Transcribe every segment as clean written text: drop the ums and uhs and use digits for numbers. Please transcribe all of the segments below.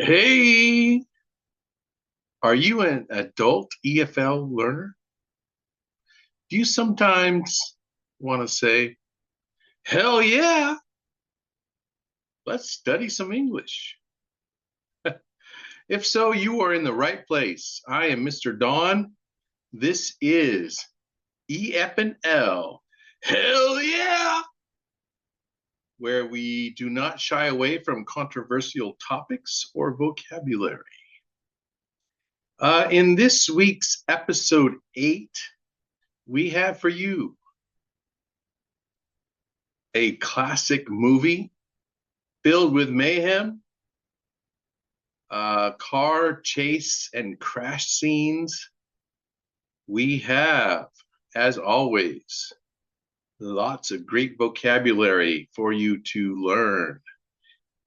Hey, are you an adult EFL learner? Do you sometimes want to say, hell yeah, let's study some English? If so, you are in the right place. I am Mr. Don. This is EF'nL. Hell yeah, where we do not shy away from controversial topics or vocabulary. In this week's episode 8, we have for you a classic movie filled with mayhem, car chase and crash scenes. We have, as always, lots of great vocabulary for you to learn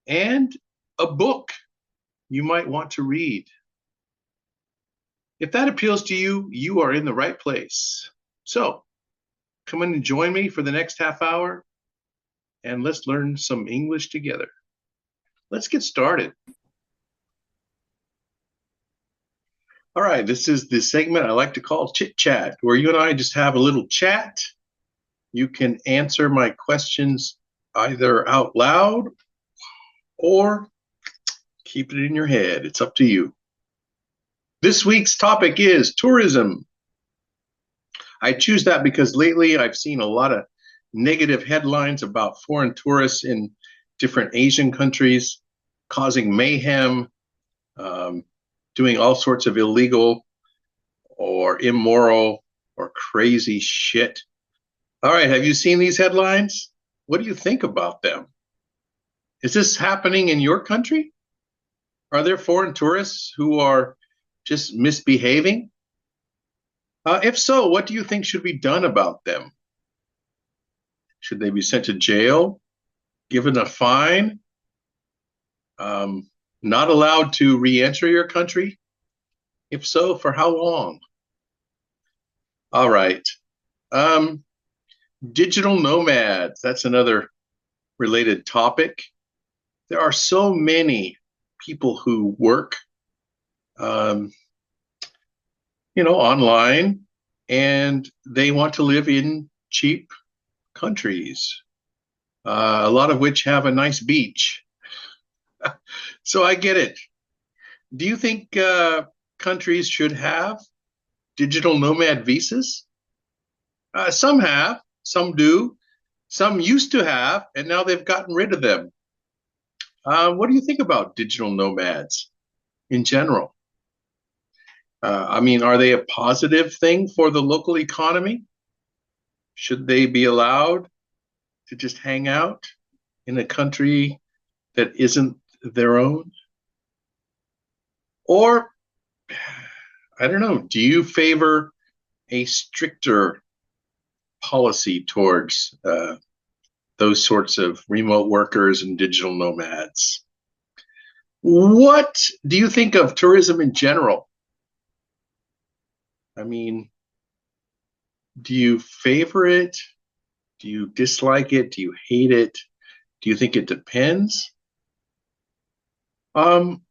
and a book you might want to read. If that appeals to you, you are in the right place. So come in and join me for the next half hour and let's learn some English together. Let's get started. All right, this is the segment I like to call Chit Chat, where you and I just have a little chat. You can answer my questions either out loud or keep it in your head. It's up to you. This week's topic is tourism. I choose that because lately I've seen a lot of negative headlines about foreign tourists in different Asian countries causing mayhem, doing all sorts of illegal or immoral or crazy shit. All right, have you seen these headlines? What do you think about them? Is this happening in your country? Are there foreign tourists who are just misbehaving? If so, what do you think should be done about them? Should they be sent to jail, given a fine, not allowed to re-enter your country? If so, for how long? All right. Digital nomads, that's another related topic. There are so many people who work, online, and they want to live in cheap countries, a lot of which have a nice beach. So I get it. Do you think countries should have digital nomad visas? Some have, some do, some used to have, and now they've gotten rid of them. What do you think about digital nomads in general? Are they a positive thing for the local economy? Should they be allowed to just hang out in a country that isn't their own? Or, I don't know, do you favor a stricter policy towards those sorts of remote workers and digital nomads? What do you think of tourism in general? Do you favor it? Do you dislike it? Do you hate it? Do you think it depends? In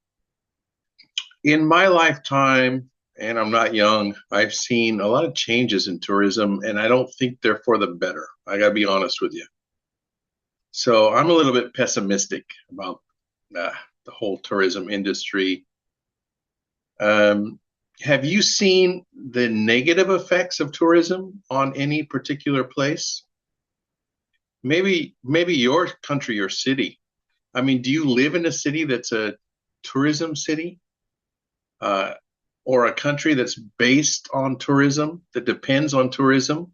my lifetime, and I'm not young, I've seen a lot of changes in tourism, and I don't think they're for the better. I gotta be honest with you. So I'm a little bit pessimistic about the whole tourism industry. Have you seen the negative effects of tourism on any particular place? Maybe your country or city. Do you live in a city that's a tourism city? Or a country that's based on tourism, that depends on tourism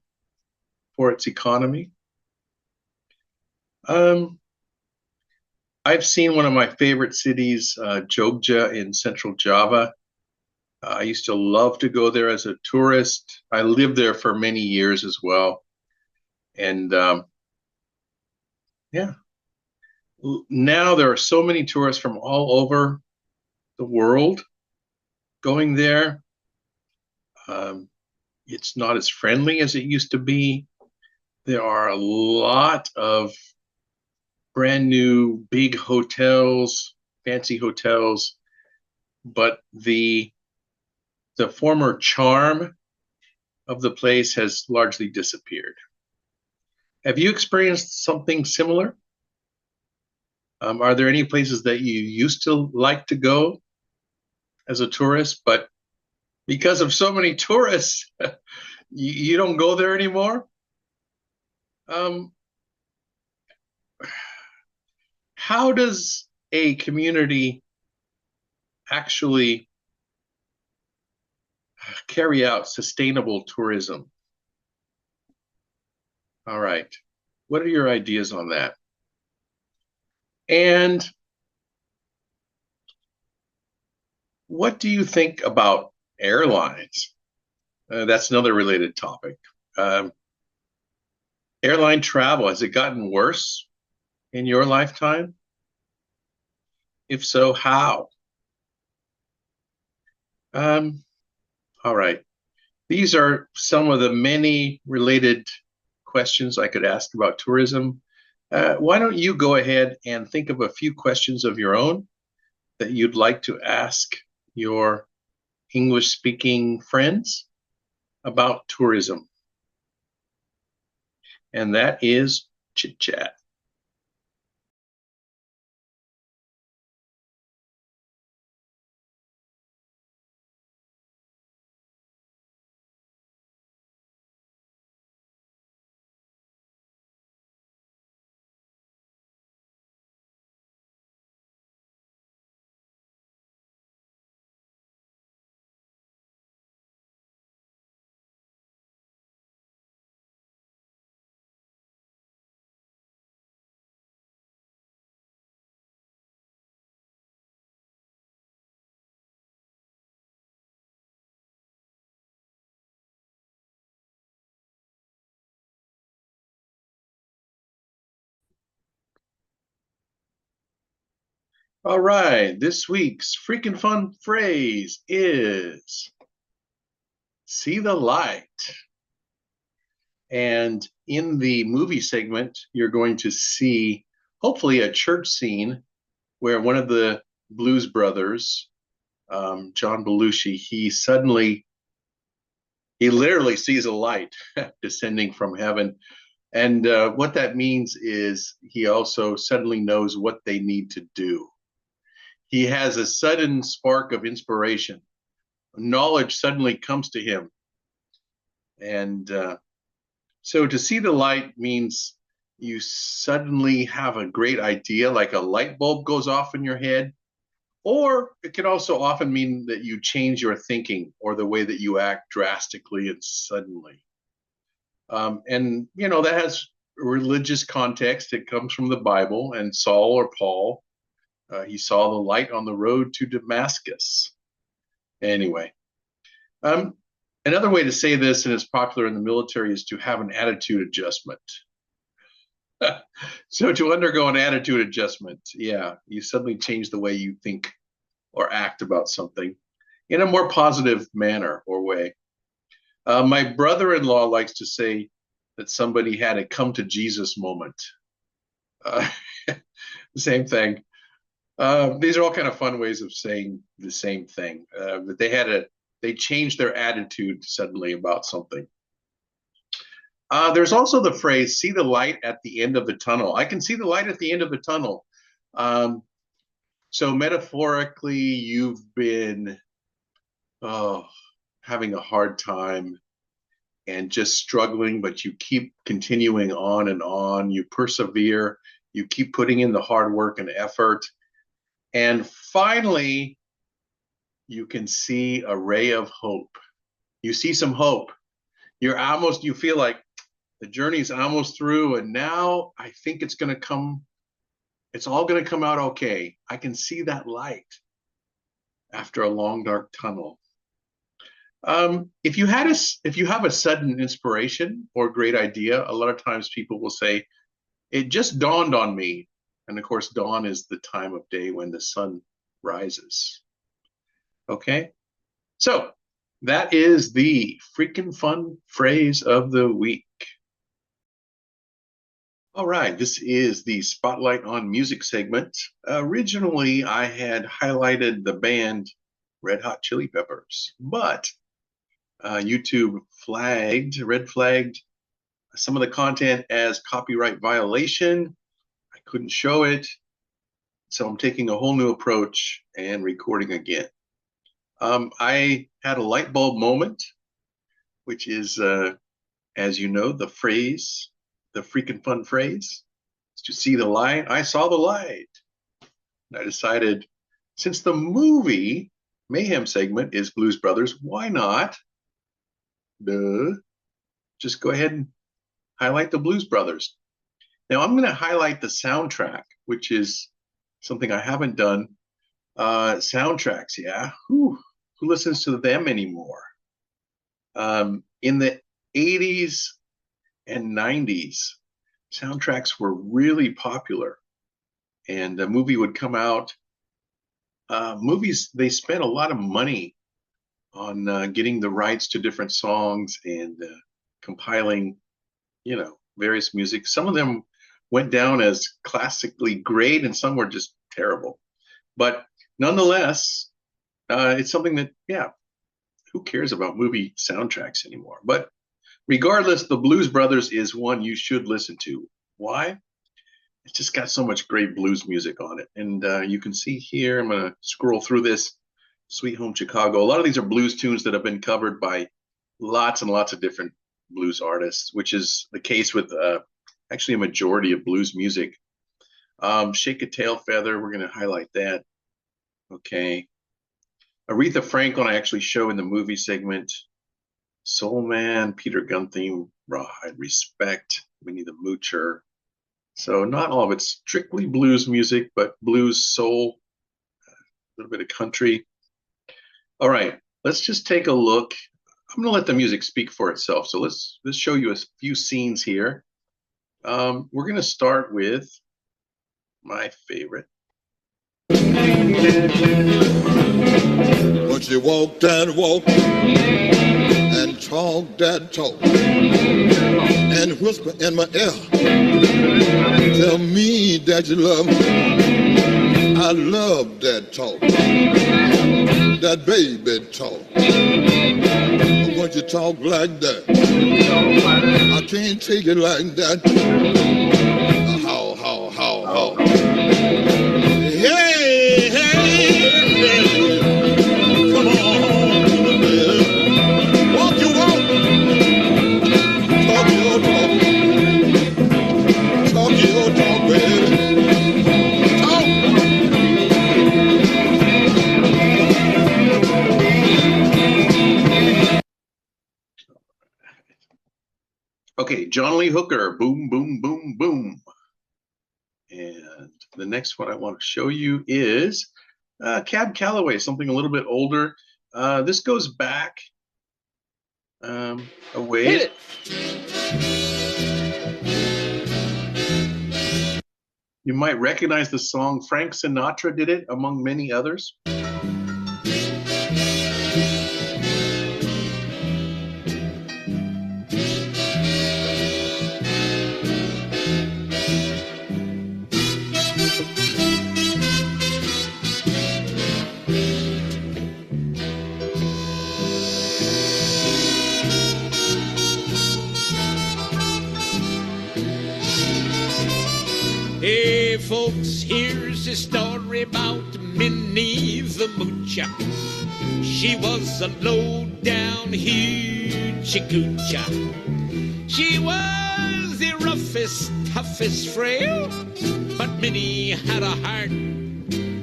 for its economy? I've seen one of my favorite cities, Jogja in central Java. I used to love to go there as a tourist. I lived there for many years as well. And yeah, now there are so many tourists from all over the world going there. It's not as friendly as it used to be. There are a lot of brand new big hotels, fancy hotels but the former charm of the place has largely disappeared. Have you experienced something similar? Are there any places that you used to like to go as a tourist, but because of so many tourists, you don't go there anymore? Um, how does a community actually carry out sustainable tourism? All right. What are your ideas on that? And what do you think about airlines? That's another related topic. Um, Airline travel, has it gotten worse in your lifetime? If so, how? Um, all right. These are some of the many related questions I could ask about tourism. Why don't you go ahead and think of a few questions of your own that you'd like to ask your English speaking friends about tourism? And that is chit chat. All right, this week's freaking fun phrase is see the light. And in the movie segment, you're going to see hopefully a church scene where one of the Blues Brothers, John Belushi, he literally sees a light descending from heaven. And what that means is he also suddenly knows what they need to do. He has a sudden spark of inspiration. Knowledge suddenly comes to him. And so to see the light means you suddenly have a great idea, like a light bulb goes off in your head. Or it can also often mean that you change your thinking or the way that you act drastically and suddenly. And, you know, that has religious context. It comes from the Bible. And Saul or Paul, he saw the light on the road to Damascus. Anyway, um, another way to say this, and it's popular in the military, is to have an attitude adjustment. So to undergo an attitude adjustment, yeah, you suddenly change the way you think or act about something in a more positive manner or way. My brother-in-law likes to say that somebody had a come to Jesus moment. Uh, Same thing. These are all kind of fun ways of saying the same thing. That they changed their attitude suddenly about something. There's also the phrase "see the light at the end of the tunnel." I can see the light at the end of the tunnel. Um, so metaphorically, you've been oh, having a hard time and just struggling, but you keep continuing on and on. You persevere. You keep putting in the hard work and effort. And finally, you can see a ray of hope. You see some hope. You feel like the journey's almost through, and now I think it's all going to come out okay. I can see that light after a long, dark tunnel. If you have a sudden inspiration or great idea, a lot of times people will say, it just dawned on me. And of course, dawn is the time of day when the sun rises. Okay. So that is the freaking fun phrase of the week. All right, this is the Spotlight on Music segment. Originally, I had highlighted the band Red Hot Chili Peppers. But YouTube red flagged some of the content as copyright violation. I couldn't show it. So I'm taking a whole new approach and recording again. I had a light bulb moment, which is, as you know, the phrase, the freaking fun phrase, is to see the light. I saw the light. And I decided, since the movie Mayhem segment is Blues Brothers, why not just go ahead and highlight the Blues Brothers. Now I'm going to highlight the soundtrack, which is something I haven't done. Soundtracks, yeah. Who listens to them anymore? In the 80s and 90s, soundtracks were really popular. And a movie would come out. Movies, they spent a lot of money on getting the rights to different songs and compiling, various music. Some of them went down as classically great and some were just terrible. But nonetheless, it's something that, who cares about movie soundtracks anymore? But regardless, the Blues Brothers is one you should listen to. Why? It's just got so much great blues music on it. And you can see here, I'm going to scroll through this, Sweet Home Chicago. A lot of these are blues tunes that have been covered by lots and lots of different blues artists, which is the case with actually a majority of blues music. Shake a Tail Feather, we're going to highlight that. Okay. Aretha Franklin, I actually show in the movie segment. Soul Man, Peter Guntham, Rawhide Respect, Winnie the Moocher. So not all of it's strictly blues music, but blues, soul, a little bit of country. All right, let's just take a look. I'm going to let the music speak for itself. So let's show you a few scenes here. We're going to start with my favorite. But you walk that walk and talk that talk and whisper in my ear, tell me that you love me. I love that talk, that baby talk. But when you talk like that, I can't take it like that. How. Hey, come on, baby. Walk your walk, talk your talk, baby. Talk. Okay, John Lee Hooker, Boom, Boom, Boom, Boom. And the next one I want to show you is Cab Calloway, something a little bit older. This goes back a ways. You might recognize the song. Frank Sinatra did it, among many others. Hey folks, here's a story about Minnie the Moocher. She was a low-down hoochie coocher. She was the roughest, toughest frail, but Minnie had a heart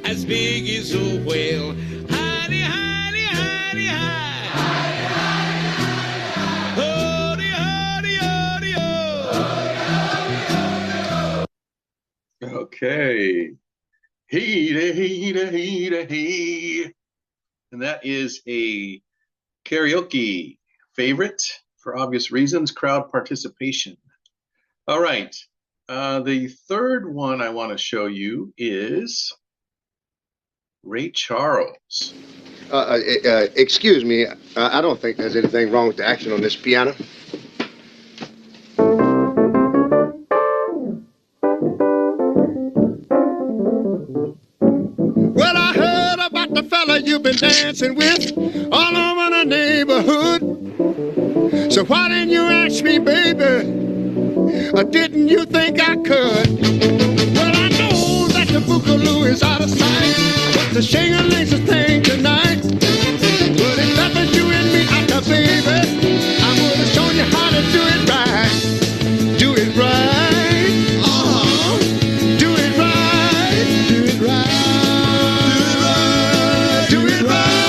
as big as a whale. Hidey, hidey, hidey, hide. Hidey, hidey, hidey, hide. Hody, hody, hody, ho. Okay. He. And that is a karaoke favorite for obvious reasons, crowd participation. All right. The third one I want to show you is Ray Charles. Excuse me, I don't think there's anything wrong with the action on this piano. Well, I heard about the fella you've been been dancing with all over the neighborhood. So why didn't you ask me, baby? Or didn't you think I could? Well, I know that the boogaloo is out of sight, but the shing-a-ling's a thing tonight. But if that was you and me out there, baby, I would have shown you how to do it right. Do it right. Uh-huh. Do it right. Do it right. Do it right. Do it right.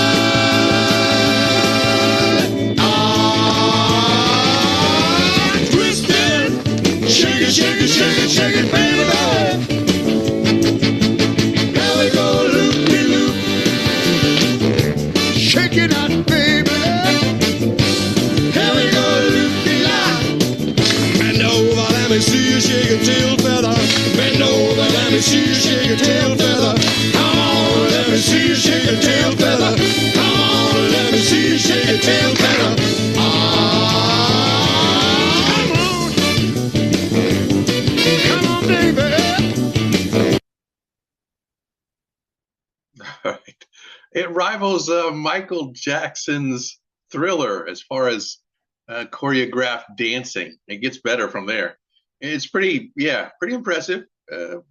Ah, twist it. Shake it, shake it, shake it, shake it, baby. Now we go loop-de-loop. Shake it out, baby. Here we go, loop-de-lop. Bend over, let me see you shake your tail feather. Bend over, let me see you shake your tail feather. Come on, let me see you shake your tail feather. Come on, let me see you shake your tail feather. Come on, baby. All right. It rivals Michael Jackson's Thriller as far as choreographed dancing. It gets better from there. It's pretty impressive.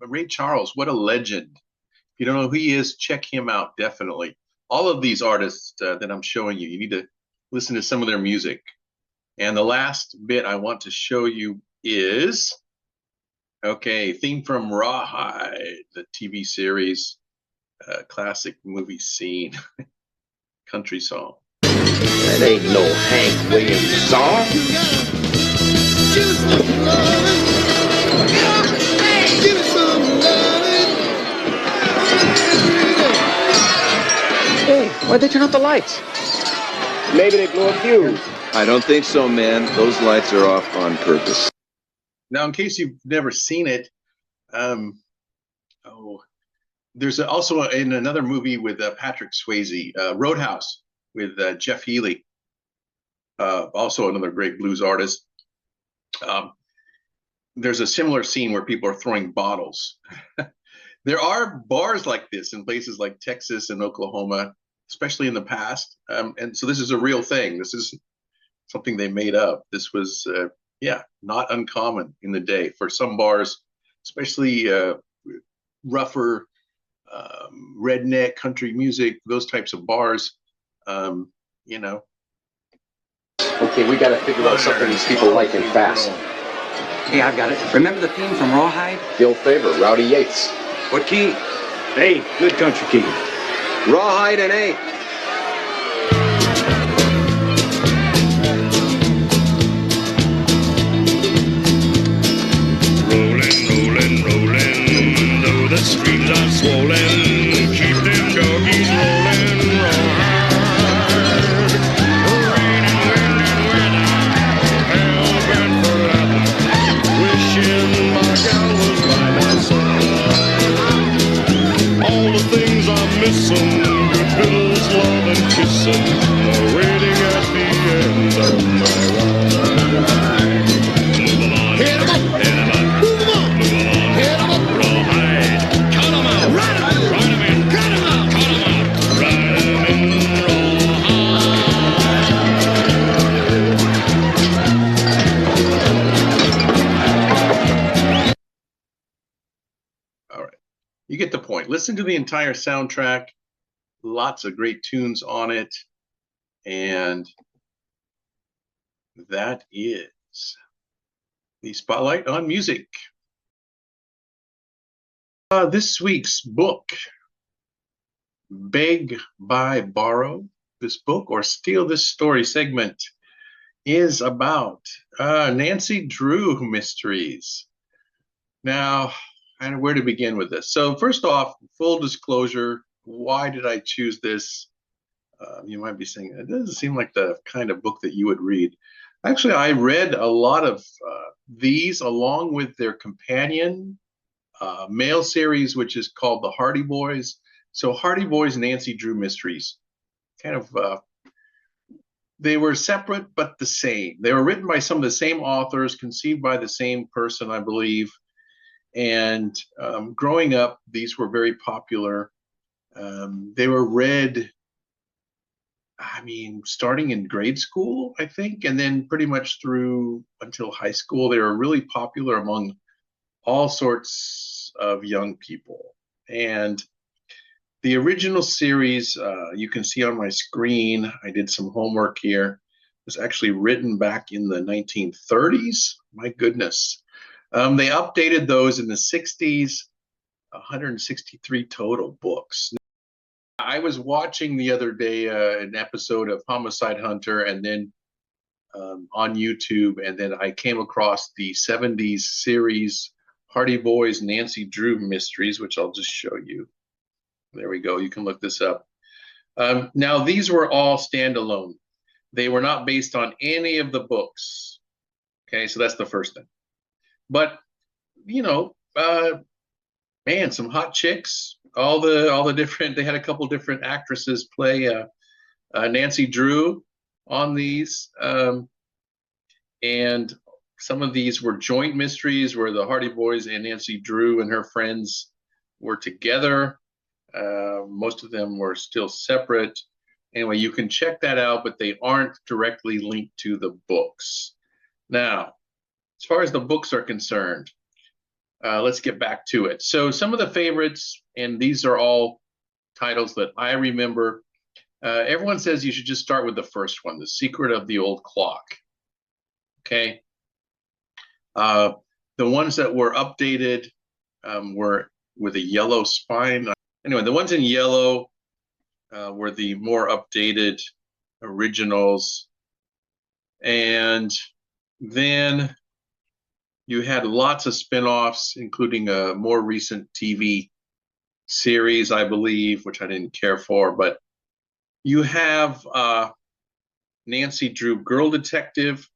Ray Charles, what a legend. If you don't know who he is, check him out, definitely. All of these artists that I'm showing you, you need to listen to some of their music. And the last bit I want to show you is, okay, theme from Rawhide, the TV series, classic movie scene, country song. That ain't no Hank Williams song. Give it some loving. Give it some loving. Hey, why'd they turn out the lights? Maybe they blew a fuse. I don't think so, man. Those lights are off on purpose. Now, in case you've never seen it, there's also in another movie with Patrick Swayze, Roadhouse, with Jeff Healey, also another great blues artist. There's a similar scene where people are throwing bottles. There are bars like this in places like Texas and Oklahoma, especially in the past. And so this is a real thing. This is something they made up. This was, not uncommon in the day for some bars, especially rougher, redneck country music, those types of bars, you know. Okay, we gotta figure out something these people like and fast. Hey, I've got it. Remember the theme from Rawhide? Bill Favor, Rowdy Yates. What key? Hey, good country key. Rawhide and A. Rolling, though the streams are swollen, keep them doggies rolling, rawhide. Rain and wind and weather, hell bent for leather, wishing my gal was by my side. All the things I'm missing, good pillows, love and kissing, are waiting at the end of my ride. Move along, Hit 'em up. hit 'em up. Move 'em on. Move along, Hit 'em up. rawhide. Cut 'em out, Ride 'em out. ride 'em in, Cut 'em out. cut 'em out, ride 'em in, rawhide. All right. You get the point. Listen to the entire soundtrack. Lots of great tunes on it. And that is the Spotlight on Music. This week's book, Beg, Buy, Borrow, this book or Steal This Story segment, is about Nancy Drew mysteries. Now, and where to begin with this? So first off, full disclosure, why did I choose this? You might be saying, it doesn't seem like the kind of book that you would read. Actually, I read a lot of these along with their companion male series, which is called The Hardy Boys. So Hardy Boys, Nancy Drew Mysteries. Kind of, they were separate but the same. They were written by some of the same authors, conceived by the same person, I believe. And growing up, these were very popular. They were read I mean, starting in grade school, I think, and then pretty much through until high school. They were really popular among all sorts of young people. And the original series, you can see on my screen, I did some homework here, was actually written back in the 1930s. My goodness. They updated those in the 60s, 163 total books. I was watching the other day an episode of Homicide Hunter, and then on YouTube, and then I came across the 70s series Hardy Boys Nancy Drew Mysteries, which I'll just show you. There we go. You can look this up. Now, these were all standalone. They were not based on any of the books. Okay, so that's the first thing. But, you know, man, some hot chicks. All the different. They had a couple different actresses play Nancy Drew on these, and some of these were joint mysteries where the Hardy Boys and Nancy Drew and her friends were together. Most of them were still separate. Anyway, you can check that out, but they aren't directly linked to the books. Now, as far as the books are concerned, let's get back to it. So some of the favorites, and these are all titles that I remember. Everyone says you should just start with the first one, The Secret of the Old Clock. Okay. The ones that were updated were with a yellow spine. Anyway, the ones in yellow were the more updated originals. And then you had lots of spin-offs, including a more recent TV series, I believe, which I didn't care for. But you have Nancy Drew Girl Detective.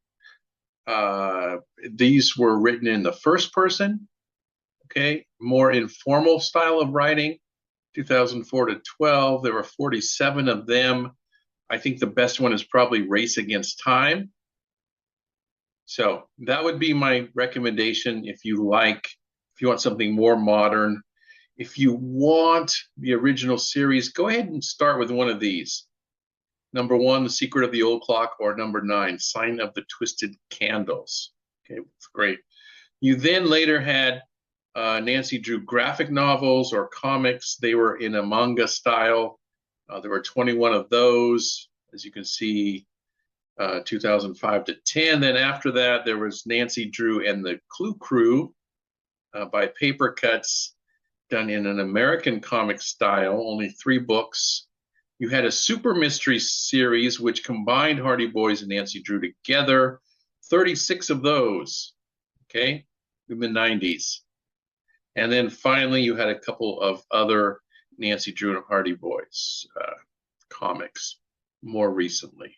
These were written in the first person, okay, more informal style of writing, 2004 to 12. There were 47 of them. I think the best one is probably Race Against Time. So that would be my recommendation if you want something more modern. If you want the original series, go ahead and start with one of these. Number 1, The Secret of the Old Clock, or number 9, Sign of the Twisted Candles. Okay, it's great. You then later had Nancy Drew graphic novels or comics. They were in a manga style. There were 21 of those, as you can see, 2005 to 10. Then after that, there was Nancy Drew and the Clue Crew by Paper Cuts, done in an American comic style, only 3 books. You had a super mystery series which combined Hardy Boys and Nancy Drew together, 36 of those, okay, in the 90s. And then finally, you had a couple of other Nancy Drew and Hardy Boys comics more recently.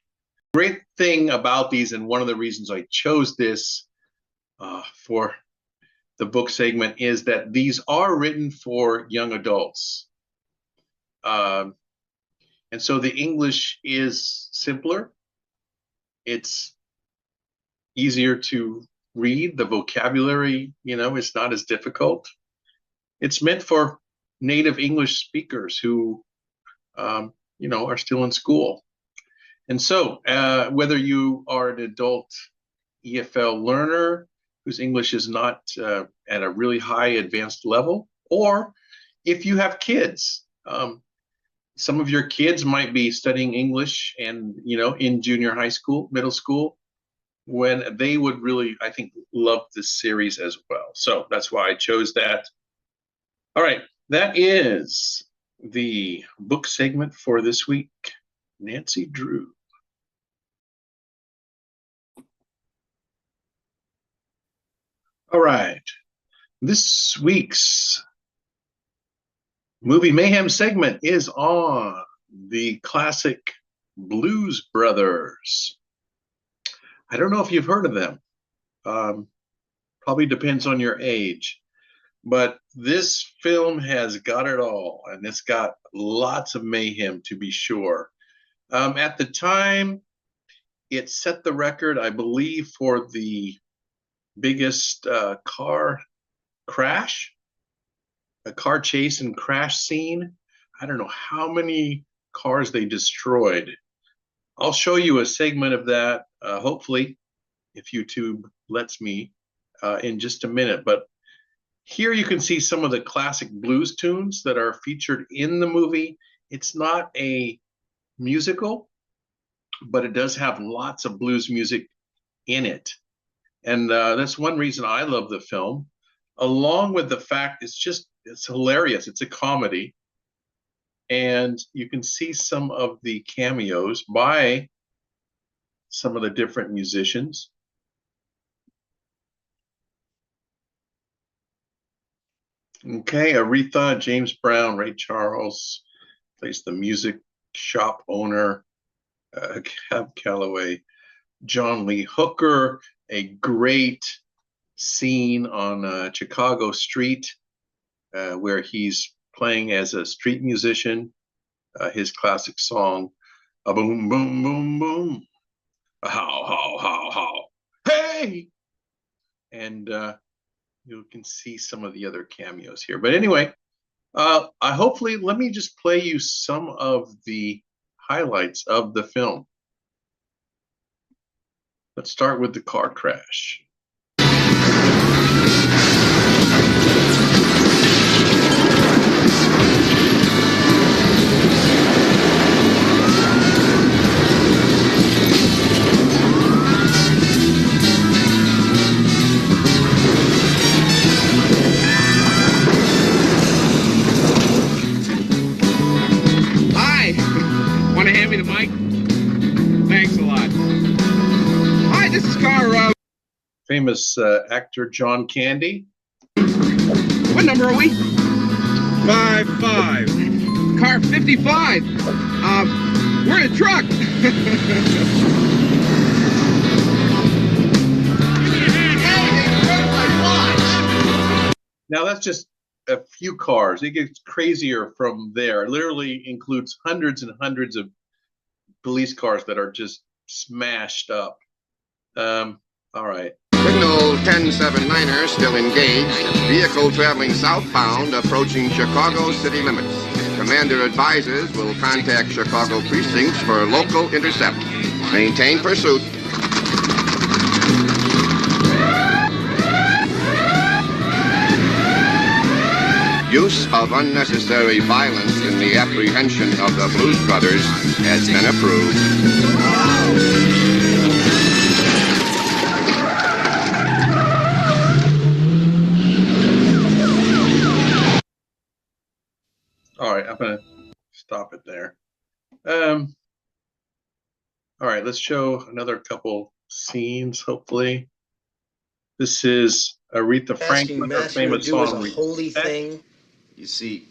Great thing about these, and one of the reasons I chose this for the book segment, is that these are written for young adults. And so the English is simpler. It's easier to read. The vocabulary, is not as difficult. It's meant for native English speakers who, are still in school. And so whether you are an adult EFL learner whose English is not at a really high advanced level, or if you have kids, some of your kids might be studying English and, in junior high school, middle school, when they would really, I think, love this series as well. So that's why I chose that. All right, that is the book segment for this week. Nancy Drew. All right, this week's Movie Mayhem segment is on the classic Blues Brothers. I don't know if you've heard of them. Probably depends on your age. But this film has got it all, and it's got lots of mayhem, to be sure. At the time, it set the record, I believe, for the biggest car crash, a car chase and crash scene. I don't know how many cars they destroyed, I'll show you a segment of that, hopefully, if YouTube lets me, in just a minute. But here you can see some of the classic blues tunes that are featured in the movie. It's not a musical, but it does have lots of blues music in it. And that's one reason I love the film, along with the fact it's hilarious. It's a comedy. And you can see some of the cameos by some of the different musicians. Okay, Aretha, James Brown, Ray Charles plays the music shop owner, Cab Calloway, John Lee Hooker, a great scene on Chicago Street where he's playing as a street musician, his classic song, a boom, boom, boom, boom, a how, how, how, how, hey! And you can see some of the other cameos here. But anyway, hopefully, let me just play you some of the highlights of the film. Let's start with the car crash. Hi. Want to hand me the mic? Thanks a lot. Hi, this is Car. Famous actor John Candy. What number are we? 55. Car 55. We're in a truck. Now that's just a few cars. It gets crazier from there. It literally includes hundreds and hundreds of police cars that are just smashed up. All right. Signal 1079er still engaged. Vehicle traveling southbound approaching Chicago city limits. Commander advises will contact Chicago precincts for local intercept. Maintain pursuit. Use of unnecessary violence in the apprehension of the Blues Brothers has been approved. All right, I'm gonna stop it there. All right, let's show another couple scenes, hopefully. This is Aretha Franklin, her famous song, holy Respect. thing. You see,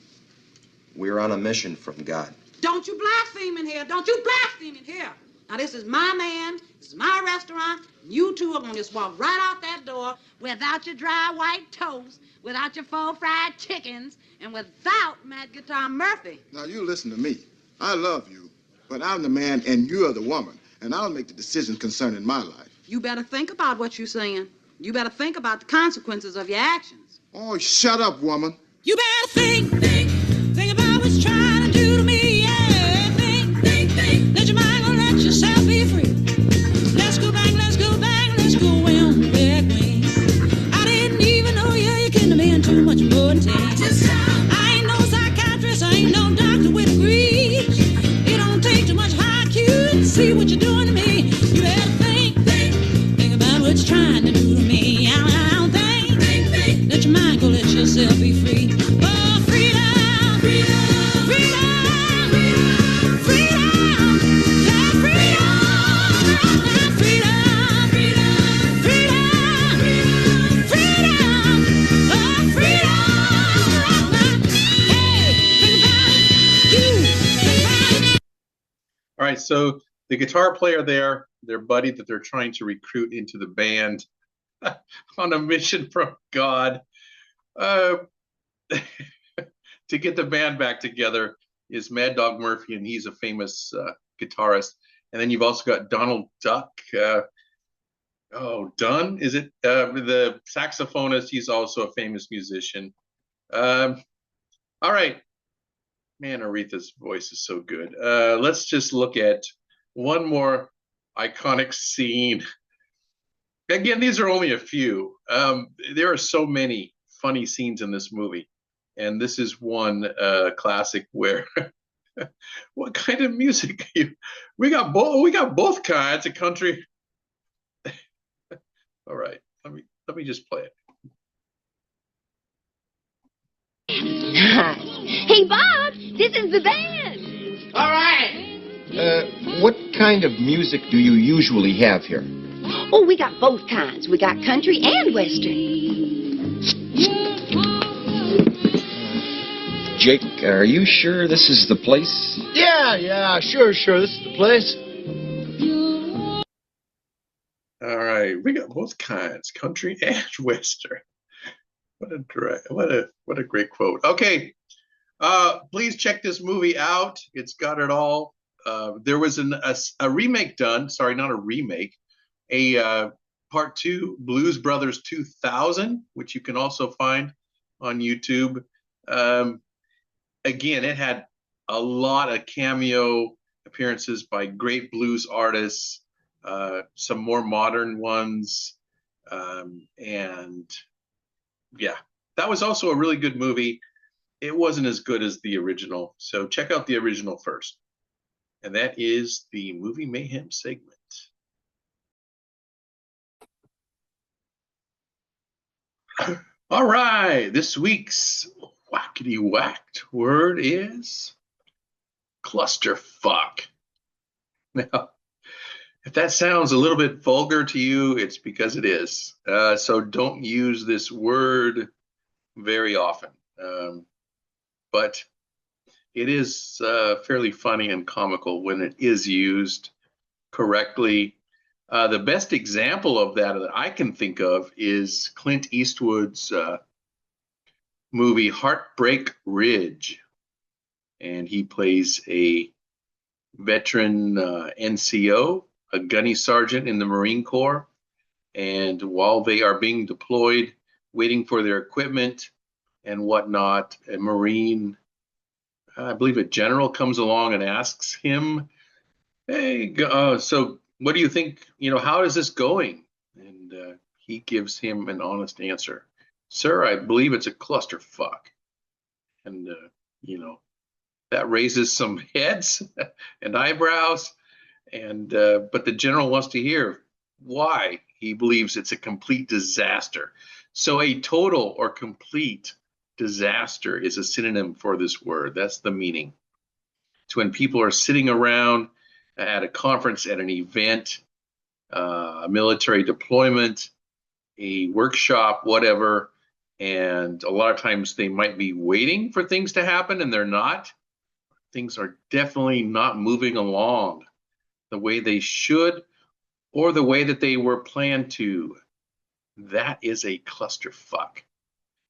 we're on a mission from God. Don't you blaspheme in here. Don't you blaspheme in here. Now, this is my man. This is my restaurant. You two are going to just walk right out that door without your dry white toast, without your 4 fried chickens, and without Mad Guitar Murphy. Now, you listen to me. I love you, but I'm the man and you're the woman, and I'll make the decisions concerning my life. You better think about what you're saying. You better think about the consequences of your actions. Oh, shut up, woman. You better think about what you're trying to do to me. Yeah, think. Let your mind go, let yourself be free. Let's go back, let's go in back way. I didn't even know you couldn't have been too much more than 10. I ain't no psychiatrist, I ain't no doctor with degrees. It don't take too much IQ to see what you're doing to me. You better think about what you're trying to do to me. I don't think. Let your mind go, let yourself be free. Oh, freedom. All right, so the guitar player there, their buddy that they're trying to recruit into the band on a mission from God to get the band back together is Mad Dog Murphy, and he's a famous guitarist. And then you've also got Donald Duck. Dunn, is it? The saxophonist, he's also a famous musician. All right. Man, Aretha's voice is so good. Let's just look at one more iconic scene. Again, these are only a few. There are so many funny scenes in this movie, and this is one classic where what kind of music we got both kinds of country. All right, let me just play it. Hey, Bob, this is the band. All right. What kind of music do you usually have here? Oh, we got both kinds. We got country and western. Jake, are you sure this is the place? Yeah, sure. This is the place. All right, we got both kinds, country and western. What a great quote. Okay, please check this movie out. It's got it all. There was a remake done. Sorry, not a remake. A part 2, Blues Brothers 2000, which you can also find on YouTube. Again, it had a lot of cameo appearances by great blues artists, some more modern ones, and yeah, that was also a really good movie. It wasn't as good as the original, so check out the original first. And that is the Movie Mayhem segment. All right, this week's whackity whacked word is clusterfuck. Now, if that sounds a little bit vulgar to you, it's because it is. So don't use this word very often. But it is fairly funny and comical when it is used correctly. The best example of that I can think of is Clint Eastwood's movie Heartbreak Ridge. And he plays a veteran NCO, a gunny sergeant in the Marine Corps. And while they are being deployed, waiting for their equipment and whatnot, a Marine, I believe a general, comes along and asks him, hey, so what do you think, how is this going? And he gives him an honest answer. Sir, I believe it's a clusterfuck. And, that raises some heads and eyebrows. And but the general wants to hear why he believes it's a complete disaster. So a total or complete disaster is a synonym for this word. That's the meaning. It's when people are sitting around at a conference, at an event, a military deployment, a workshop, whatever, and a lot of times they might be waiting for things to happen and they're not. Things are definitely not moving along the way they should or the way that they were planned to. That is a clusterfuck.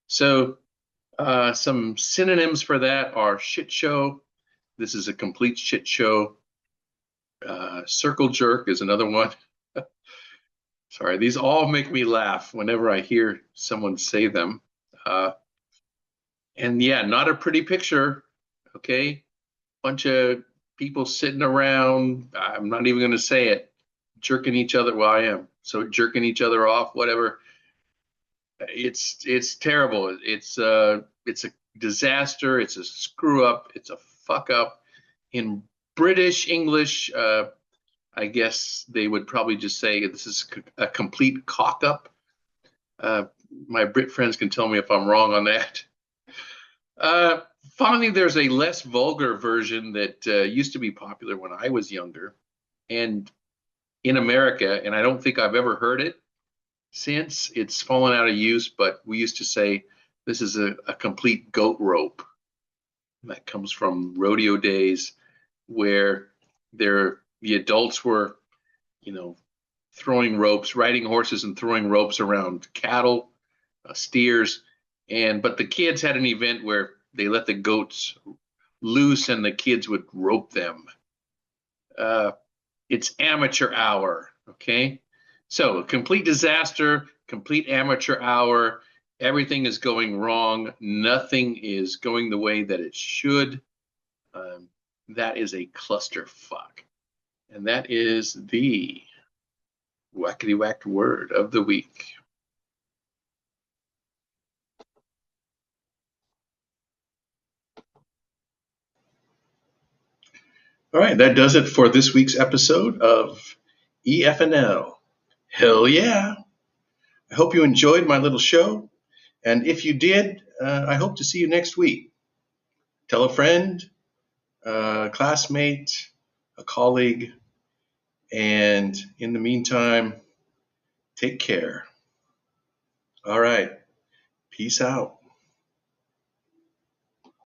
So some synonyms for that are shit show. This is a complete shit show. Circle jerk is another one. Sorry, these all make me laugh whenever I hear someone say them. And yeah, not a pretty picture, okay? Bunch of people sitting around, I'm not even going to say it, jerking each other. Well, I am. So jerking each other off, whatever. It's terrible. It's a disaster. It's a screw up. It's a fuck up. In British English, I guess they would probably just say this is a complete cock up. My Brit friends can tell me if I'm wrong on that. Finally, there's a less vulgar version that used to be popular when I was younger and in America, and I don't think I've ever heard it since. It's fallen out of use, but we used to say this is a complete goat rope. That comes from rodeo days where the adults were, throwing ropes, riding horses and throwing ropes around cattle, steers, but the kids had an event where they let the goats loose and the kids would rope them. It's amateur hour, okay? So complete disaster, complete amateur hour. Everything is going wrong. Nothing is going the way that it should. That is a clusterfuck. And that is the wackety whack word of the week. All right, that does it for this week's episode of EF'nL. Hell yeah! I hope you enjoyed my little show. And if you did, I hope to see you next week. Tell a friend, a classmate, a colleague, and in the meantime, take care. All right, peace out.